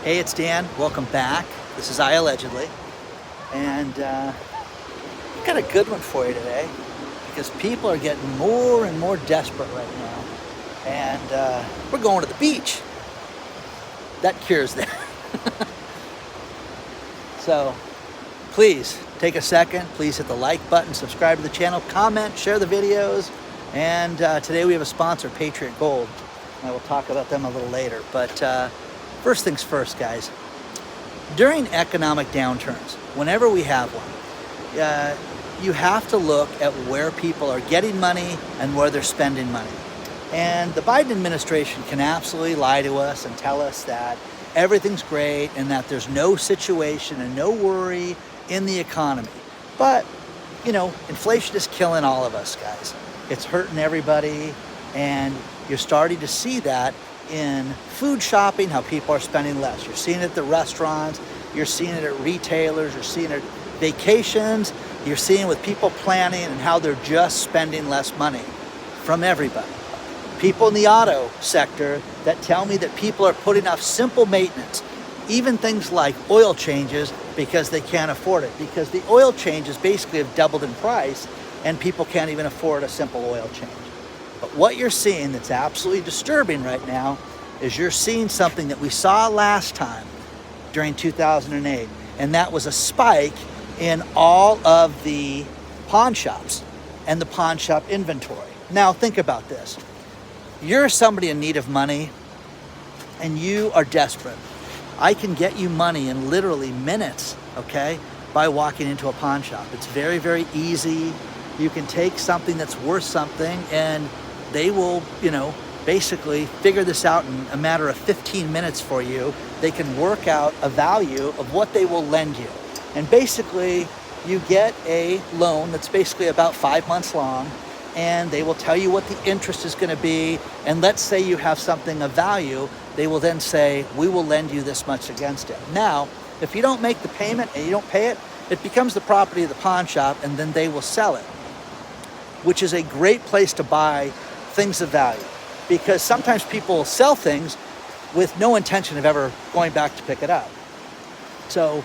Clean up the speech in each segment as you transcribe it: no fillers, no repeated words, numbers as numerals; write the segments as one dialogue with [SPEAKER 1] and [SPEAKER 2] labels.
[SPEAKER 1] Hey, it's Dan. Welcome back. This is iAllegedly. And I've got a good one for you today because people are getting more and more desperate right now. And we're going to the beach. That cures that. So please take a second. Please hit the like button, subscribe to the channel, comment, share the videos. And today we have a sponsor, Patriot Gold. And I will talk about them a little later. But first things first, guys. During economic downturns, whenever we have one, you have to look at where people are getting money and where they're spending money. And the Biden administration can absolutely lie to us and tell us that everything's great and that there's no situation and no worry in the economy. But, you know, inflation is killing all of us, guys. It's hurting everybody, and you're starting to see that in food shopping, how people are spending less. You're seeing it at the restaurants, you're seeing it at retailers, you're seeing it at vacations, you're seeing it with people planning and how they're just spending less money from everybody. People in the auto sector that tell me that people are putting off simple maintenance, even things like oil changes, because they can't afford it, because the oil changes basically have doubled in price and people can't even afford a simple oil change. But what you're seeing that's absolutely disturbing right now is you're seeing something that we saw last time during 2008, and that was a spike in all of the pawn shops and the pawn shop inventory. Now think about this. You're somebody in need of money and you are desperate. I can get you money in literally minutes, okay, by walking into a pawn shop. It's very, very easy. You can take something that's worth something and they will, basically figure this out in a matter of 15 minutes for you. They can work out a value of what they will lend you. And basically, you get a loan that's basically about 5 months long, and they will tell you what the interest is going to be. And let's say you have something of value, they will then say, we will lend you this much against it. Now, if you don't make the payment and you don't pay it, it becomes the property of the pawn shop, and then they will sell it, which is a great place to buy things of value, because sometimes people will sell things with no intention of ever going back to pick it up. So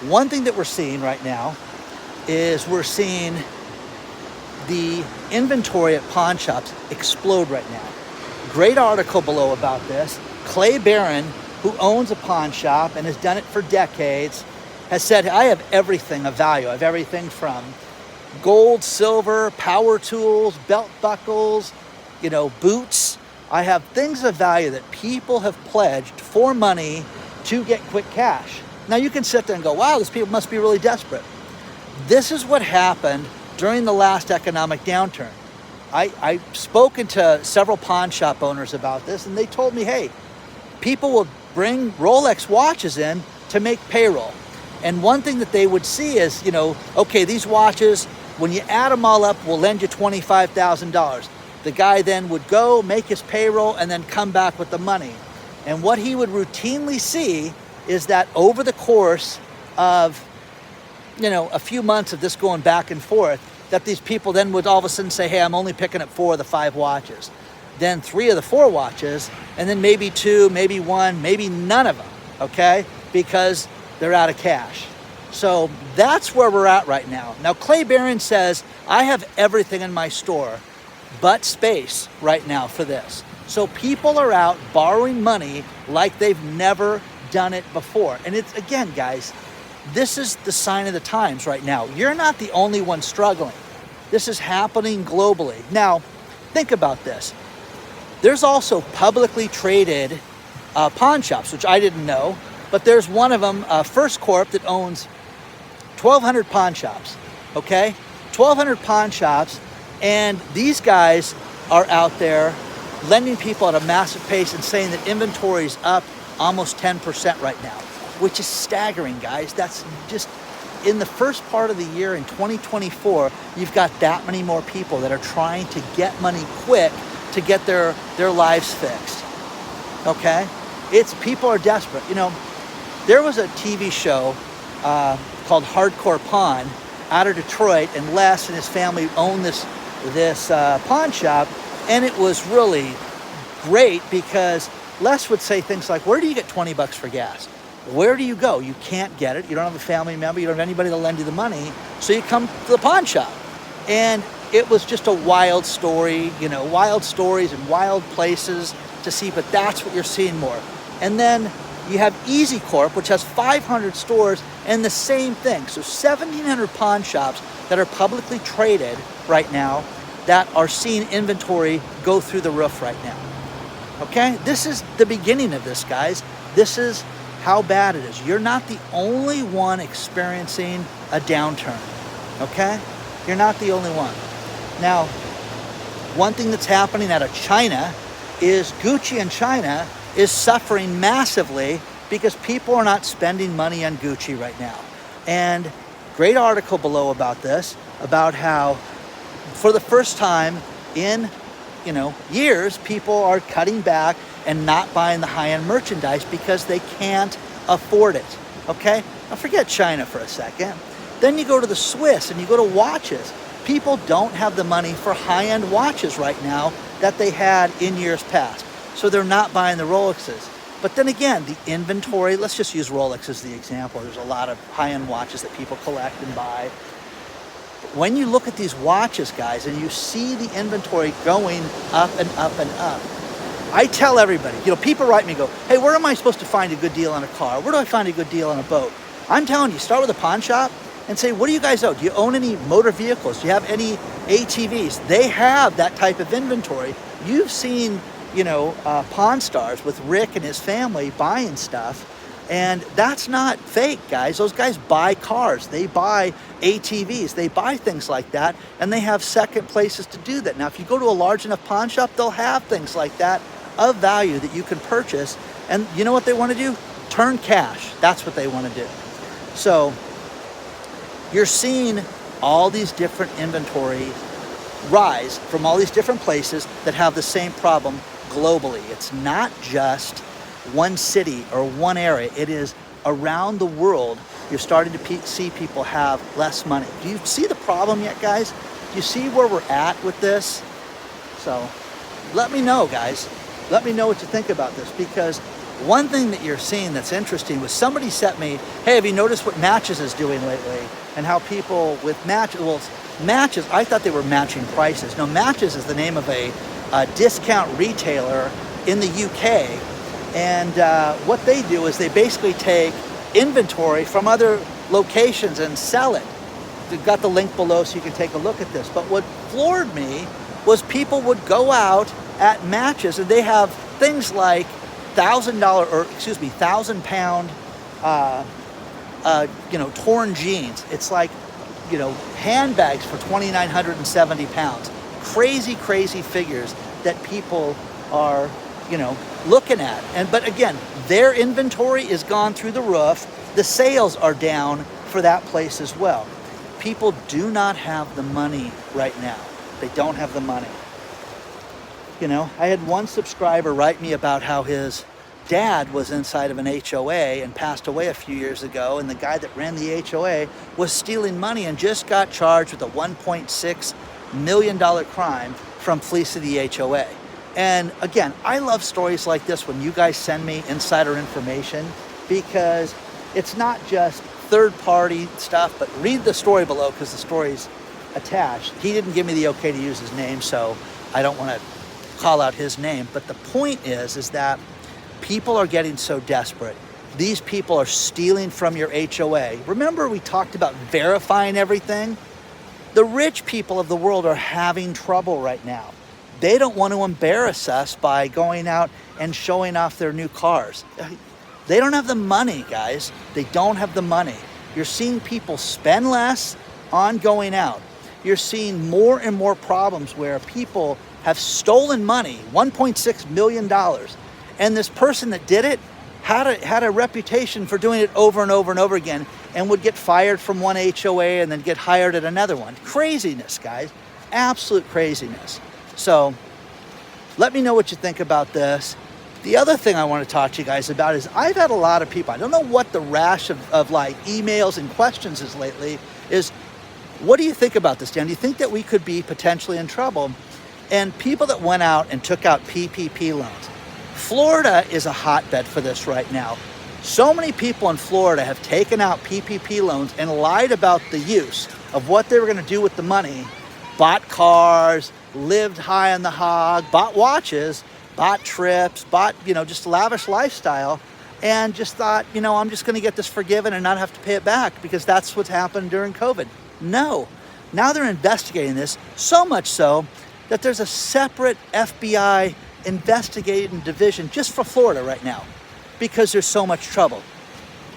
[SPEAKER 1] one thing that we're seeing right now is we're seeing the inventory at pawn shops explode right now. Great article below about this. Clay Barron, who owns a pawn shop and has done it for decades, has said, I have everything of value. I have everything from gold, silver, power tools, belt buckles, boots. I have things of value that people have pledged for money to get quick cash. Now you can sit there and go, wow, these people must be really desperate. This is what happened during the last economic downturn. I've spoken to several pawn shop owners about this, and they told me, hey, people will bring Rolex watches in to make payroll. And one thing that they would see is, okay, these watches, when you add them all up, we'll lend you $25,000. The guy then would go make his payroll and then come back with the money. And what he would routinely see is that over the course of, a few months of this going back and forth, that these people then would all of a sudden say, hey, I'm only picking up 4 of the 5 watches. Then 3 of the 4 watches, and then maybe 2, maybe 1, maybe none of them, okay? Because they're out of cash. So that's where we're at right now. Now, Clay Barron says, I have everything in my store but space right now for this. So people are out borrowing money like they've never done it before. And it's, again, guys, this is the sign of the times right now. You're not the only one struggling. This is happening globally. Now, think about this. There's also publicly traded pawn shops, which I didn't know, but there's one of them, First Corp, that owns 1,200 pawn shops, okay? 1,200 pawn shops, and these guys are out there lending people at a massive pace and saying that inventory is up almost 10% right now, which is staggering, guys. That's just, in the first part of the year in 2024, you've got that many more people that are trying to get money quick to get their lives fixed, okay? People are desperate. There was a TV show called Hardcore Pawn out of Detroit, and Les and his family owned this pawn shop, and it was really great because Les would say things like, where do you get 20 bucks for gas? Where do you go? You can't get it. You don't have a family member. You don't have anybody to lend you the money. So you come to the pawn shop. And it was just a wild story, you know, wild stories and wild places to see, but that's what you're seeing more. And then you have Easy Corp, which has 500 stores and the same thing. So 1,700 pawn shops that are publicly traded right now that are seeing inventory go through the roof right now. Okay? This is the beginning of this, guys. This is how bad it is. You're not the only one experiencing a downturn. Okay? You're not the only one. Now, one thing that's happening out of China is Gucci in China is suffering massively because people are not spending money on Gucci right now. And great article below about this, about how for the first time in, you know, years, people are cutting back and not buying the high-end merchandise because they can't afford it. Okay? Now forget China for a second. Then you go to the Swiss and you go to watches. People don't have the money for high-end watches right now that they had in years past. So they're not buying the Rolexes. But then again, the inventory, let's just use Rolex as the example. There's a lot of high-end watches that people collect and buy. But when you look at these watches, guys, and you see the inventory going up and up and up, I tell everybody, you know, people write me and go, hey, where am I supposed to find a good deal on a car? Where do I find a good deal on a boat? I'm telling you, start with a pawn shop and say, what do you guys own? Do you own any motor vehicles? Do you have any ATVs? They have that type of inventory. You've seen, you know, Pawn Stars with Rick and his family buying stuff, and that's not fake, guys. Those guys buy cars. They buy ATVs. They buy things like that, and they have second places to do that. Now, if you go to a large enough pawn shop, they'll have things like that of value that you can purchase, and you know what they want to do? Turn cash. That's what they want to do. So you're seeing all these different inventory rise from all these different places that have the same problem globally. It's not just one city or one area. It is around the world. You're starting to see people have less money. Do you see the problem yet, guys? Do you see where we're at with this? So let me know, guys. Let me know what you think about this, because one thing that you're seeing that's interesting was somebody sent me, hey, have you noticed what Matches is doing lately? And how people with Matches, well, Matches, I thought they were matching prices. No, Matches is the name of a discount retailer in the UK. And what they do is they basically take inventory from other locations and sell it. We've got the link below so you can take a look at this. But what floored me was people would go out at Matches and they have things like £1,000 you know, torn jeans. It's like, you know, handbags for 2,970 pounds. Crazy, crazy figures that people are, you know, looking at. But again, their inventory is gone through the roof. The sales are down for that place as well. People do not have the money right now. They don't have the money. You know, I had one subscriber write me about how his dad was inside of an HOA and passed away a few years ago, and the guy that ran the HOA was stealing money and just got charged with a $1.6 million crime from fleecing the HOA. And again, I love stories like this when you guys send me insider information, because it's not just third-party stuff, but read the story below because the story's attached. He didn't give me the okay to use his name, so I don't want to call out his name. But the point is that people are getting so desperate. These people are stealing from your HOA. Remember we talked about verifying everything? The rich people of the world are having trouble right now. They don't want to embarrass us by going out and showing off their new cars. They don't have the money, guys. They don't have the money. You're seeing people spend less on going out. You're seeing more and more problems where people have stolen money, $1.6 million. And this person that did it had a reputation for doing it over and over and over again, and would get fired from one HOA and then get hired at another one. Craziness, guys. Absolute craziness. So let me know what you think about this. The other thing I want to talk to you guys about is I've had a lot of people, I don't know what the rash of like emails and questions is lately, is what do you think about this, Dan? Do you think that we could be potentially in trouble? And people that went out and took out PPP loans, Florida is a hotbed for this right now. So many people in Florida have taken out PPP loans and lied about the use of what they were going to do with the money, bought cars, lived high on the hog, bought watches, bought trips, bought, just lavish lifestyle, and just thought, I'm just going to get this forgiven and not have to pay it back because that's what's happened during COVID. No. Now they're investigating this, so much so that there's a separate FBI investigating division just for Florida right now because there's so much trouble.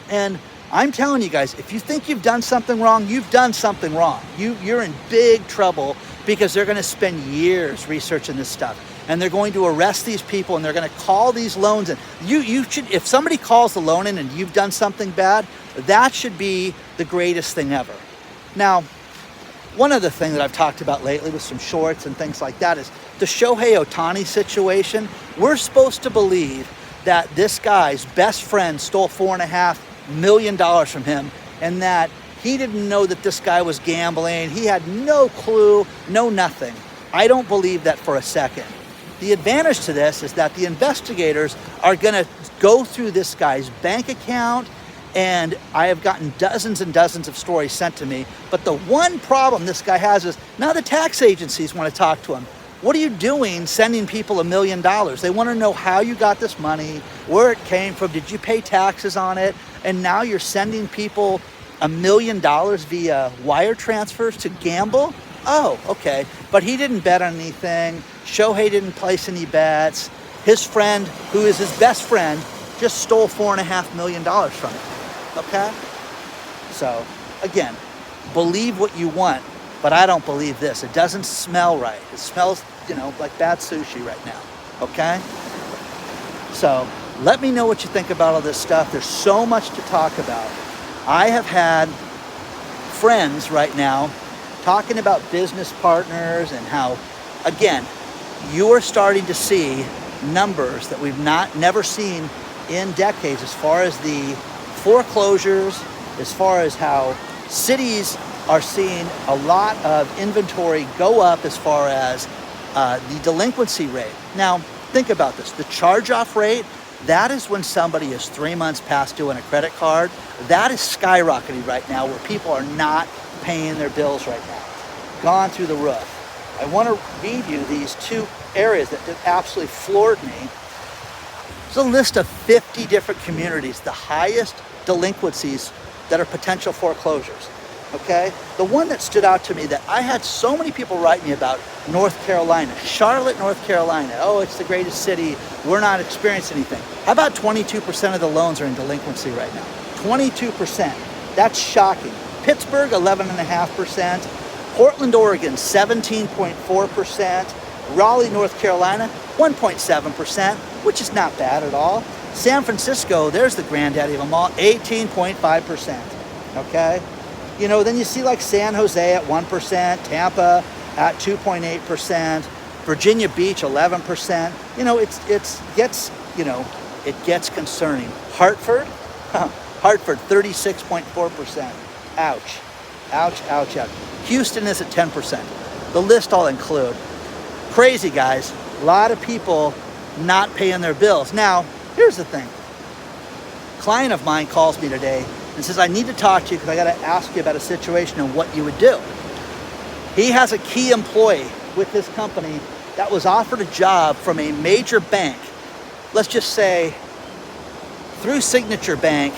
[SPEAKER 1] And I'm telling you guys, if you think you've done something wrong, you've done something wrong. You're in big trouble because they're going to spend years researching this stuff. And they're going to arrest these people and they're going to call these loans in. You should, if somebody calls the loan in and you've done something bad, that should be the greatest thing ever. Now, one other thing that I've talked about lately with some shorts and things like that is the Shohei Ohtani situation. We're supposed to believe that this guy's best friend stole $4.5 million from him and that he didn't know that this guy was gambling. He had no clue, no nothing. I don't believe that for a second. The advantage to this is that the investigators are going to go through this guy's bank account, and I have gotten dozens and dozens of stories sent to me. But the one problem this guy has is now the tax agencies want to talk to him. What are you doing sending people $1 million? They want to know how you got this money, where it came from, did you pay taxes on it? And now you're sending people $1 million via wire transfers to gamble? Oh, okay. But he didn't bet on anything. Shohei didn't place any bets. His friend, who is his best friend, just stole $4.5 million from him. Okay? So, again, believe what you want, but I don't believe this. It doesn't smell right. It smells, like bad sushi right now. Okay? So, let me know what you think about all this stuff. There's so much to talk about. I have had friends right now talking about business partners and how, again, you are starting to see numbers that we've never seen in decades as far as the foreclosures, as far as how cities are seeing a lot of inventory go up as far as the delinquency rate. Now, think about this. The charge-off rate, that is when somebody is 3 months past due on a credit card. That is skyrocketing right now where people are not paying their bills right now. Gone through the roof. I want to read you these two areas that absolutely floored me. There's a list of 50 different communities, the highest delinquencies that are potential foreclosures. Okay? The one that stood out to me that I had so many people write me about, North Carolina, Charlotte, North Carolina. Oh, it's the greatest city. We're not experiencing anything. How about 22% of the loans are in delinquency right now? 22%. That's shocking. Pittsburgh, 11.5%. Portland, Oregon, 17.4%. Raleigh, North Carolina, 1.7%, which is not bad at all. San Francisco, there's the granddaddy of them all, 18.5%. Okay? Then you see like San Jose at 1%, Tampa at 2.8%, Virginia Beach, 11%. It gets concerning. Hartford, Hartford, 36.4%. Ouch. Ouch, ouch, ouch. Houston is at 10%. The list I'll include. Crazy, guys. A lot of people not paying their bills. Now, here's the thing. A client of mine calls me today and says, I need to talk to you because I got to ask you about a situation and what you would do. He has a key employee with this company that was offered a job from a major bank. Let's just say through Signature Bank,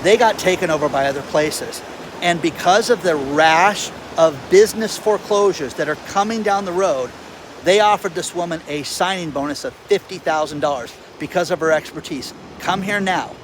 [SPEAKER 1] they got taken over by other places. And because of the rash of business foreclosures that are coming down the road, they offered this woman a signing bonus of $50,000 because of her expertise. Come here now,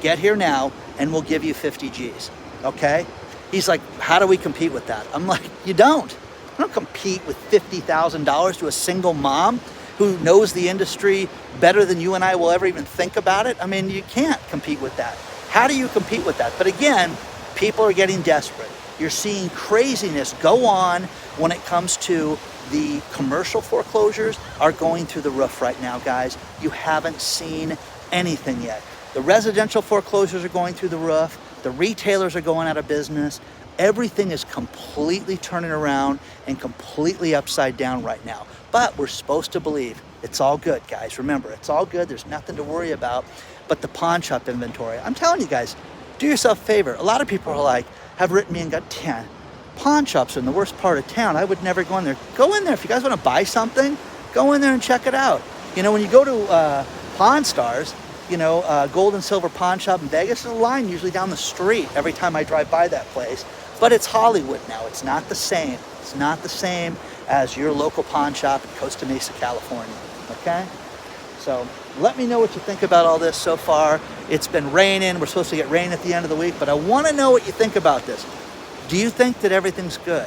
[SPEAKER 1] get here now, and we'll give you 50 G's, okay? He's like, how do we compete with that? I'm like, you don't. You don't compete with $50,000 to a single mom who knows the industry better than you and I will ever even think about it. I mean, you can't compete with that. How do you compete with that? But again, people are getting desperate. You're seeing craziness go on when it comes to the commercial foreclosures are going through the roof right now, guys. You haven't seen anything yet. The residential foreclosures are going through the roof. The retailers are going out of business. Everything is completely turning around and completely upside down right now. But we're supposed to believe It's all good, guys. Remember, it's all good. There's nothing to worry about. But the pawn shop inventory, I'm telling you guys, do yourself a favor. A lot of people are like, have written me and got 10. Pawn shops are in the worst part of town. I would never go in there. Go in there. If you guys want to buy something, go in there and check it out. You know, when you go to Pawn Stars, you know, gold and silver pawn shop in Vegas, there's a line usually down the street every time I drive by that place. But it's Hollywood now. It's not the same. It's not the same as your local pawn shop in Costa Mesa, California. Okay? So let me know what you think about all this so far. It's been raining. We're supposed to get rain at the end of the week, but I want to know what you think about this. Do you think that everything's good?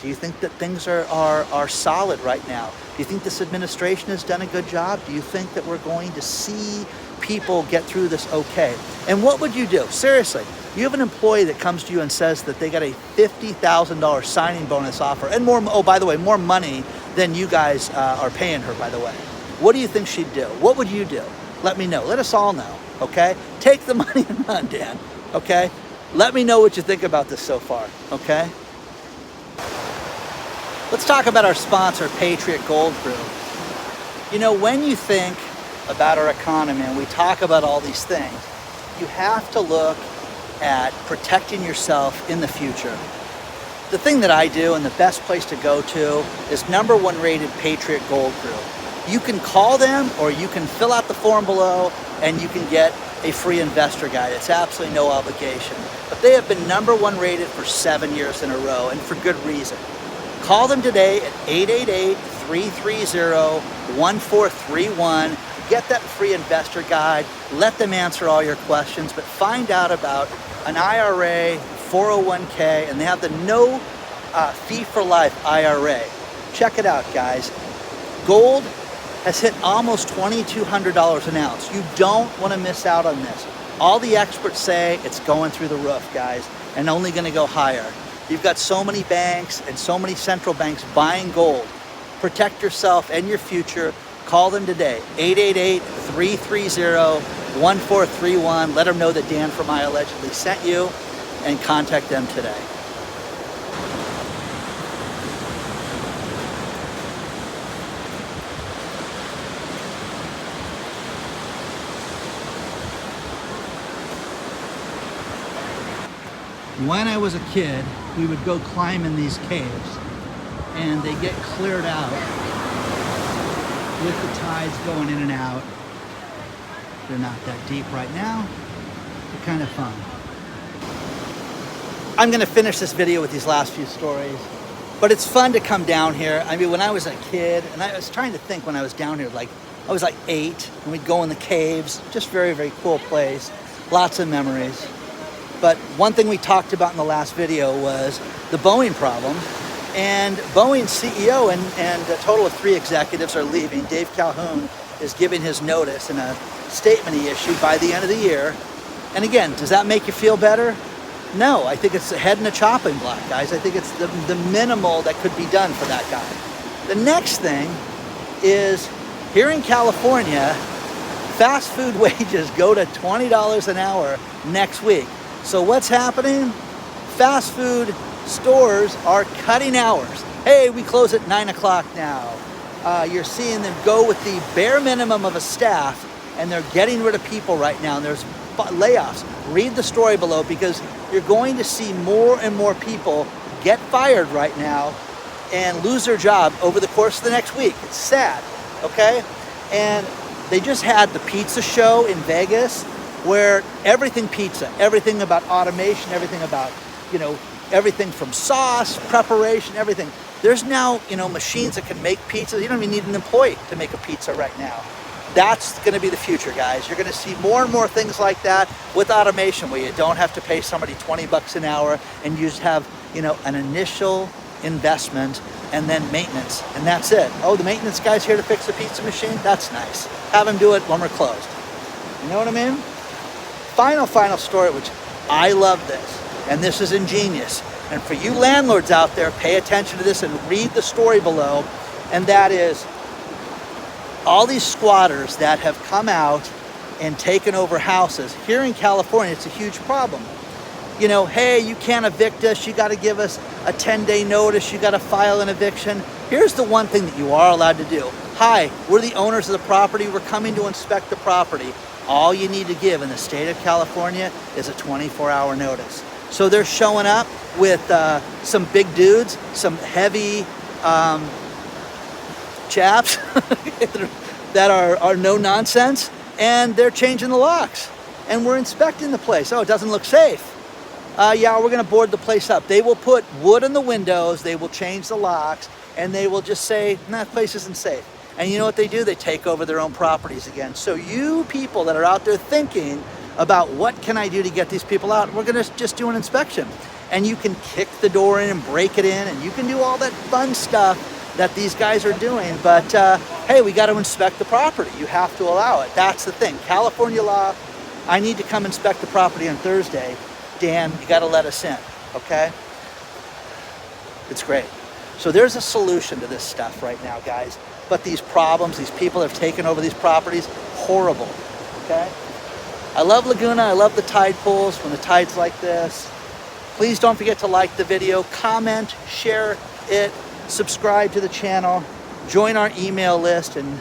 [SPEAKER 1] Do you think that things are solid right now? Do you think this administration has done a good job? Do you think that we're going to see people get through this okay? And what would you do? Seriously, you have an employee that comes to you and says that they got a $50,000 signing bonus offer and more, oh, by the way, more money than you guys are paying her, by the way. What do you think she'd do? What would you do? Let me know. Let us all know, okay? Take the money and run, Dan, okay? Let me know what you think about this so far, okay? Let's talk about our sponsor, Patriot Gold Group. You know, when you think about our economy and we talk about all these things, you have to look at protecting yourself in the future. The thing that I do and the best place to go to is #1 rated Patriot Gold Group. You can call them or you can fill out the form below and you can get a free investor guide. It's absolutely no obligation. But they have been #1 rated for 7 years in a row, and for good reason. Call them today at 888-330-1431. Get that free investor guide. Let them answer all your questions, but find out about an IRA, 401k, and they have the no fee for life IRA. Check it out, guys. Gold has hit almost $2,200 an ounce. You don't want to miss out on this. All the experts say it's going through the roof, guys, and only going to go higher. You've got so many banks and so many central banks buying gold. Protect yourself and your future. Call them today, 888-330-1431. Let them know that Dan from iAllegedly sent you, and contact them today. When I was a kid, we would go climb in these caves, and they get cleared out with the tides going in and out. They're not that deep right now. They're kind of fun. I'm going to finish this video with these last few stories, but it's fun to come down here. I mean, when I was a kid, and I was trying to think when I was down here, like I was like 8, and we'd go in the caves. Just very, very cool place. Lots of memories. But one thing we talked about in the last video was the Boeing problem. And Boeing's CEO and a total of 3 executives are leaving. Dave Calhoun is giving his notice in a statement he issued by the end of the year. And again, does that make you feel better? No, I think it's a head in a chopping block, guys. I think it's the minimal that could be done for that guy. The next thing is, here in California, fast food wages go to $20 an hour next week. So what's happening? Fast food stores are cutting hours. Hey, we close at 9 o'clock now. You're seeing them go with the bare minimum of a staff, and they're getting rid of people right now, and there's layoffs. Read the story below, because you're going to see more and more people get fired right now and lose their job over the course of the next week. It's sad, okay? And they just had the pizza show in Vegas, where everything pizza, everything about automation, everything about, you know, everything from sauce, preparation, everything. There's now, you know, machines that can make pizzas. You don't even need an employee to make a pizza right now. That's going to be the future, guys. You're going to see more and more things like that with automation, where you don't have to pay somebody $20 an hour, and you just have, you know, an initial investment and then maintenance, and that's it. Oh, the maintenance guy's here to fix the pizza machine? That's nice. Have him do it when we're closed. You know what I mean? Final story, which I love this, and this is ingenious. And for you landlords out there, pay attention to this and read the story below. And that is, all these squatters that have come out and taken over houses. Here in California, it's a huge problem. You know, hey, you can't evict us. You got to give us a 10-day notice. You got to file an eviction. Here's the one thing that you are allowed to do. hi, we're the owners of the property, we're coming to inspect the property. All you need to give in the state of California is a 24-hour notice. So they're showing up with some big dudes, some heavy chaps that are no nonsense, and they're changing the locks. And we're inspecting the place. Oh, it doesn't look safe. Yeah, we're gonna board the place up. They will put wood in the windows, they will change the locks, and they will just say, nah, that place isn't safe. And you know what they do? They take over their own properties again. So you people that are out there thinking about what can I do to get these people out, we're gonna just do an inspection. And you can kick the door in and break it in, and you can do all that fun stuff that these guys are doing. But hey, we gotta inspect the property. You have to allow it. That's the thing. California law, I need to come inspect the property on Thursday. Dan, you gotta let us in, okay? It's great. So there's a solution to this stuff right now, guys. But these problems, these people have taken over these properties, horrible, okay? I love Laguna, I love the tide pools when the tide's like this. Please don't forget to like the video, comment, share it, subscribe to the channel, join our email list, and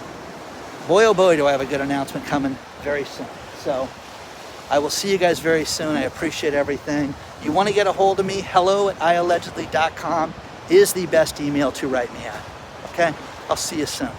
[SPEAKER 1] boy oh boy do I have a good announcement coming very soon. So I will see you guys very soon. I appreciate everything. You want to get a hold of me, hello@iallegedly.com is the best email to write me at, okay? I'll see you soon.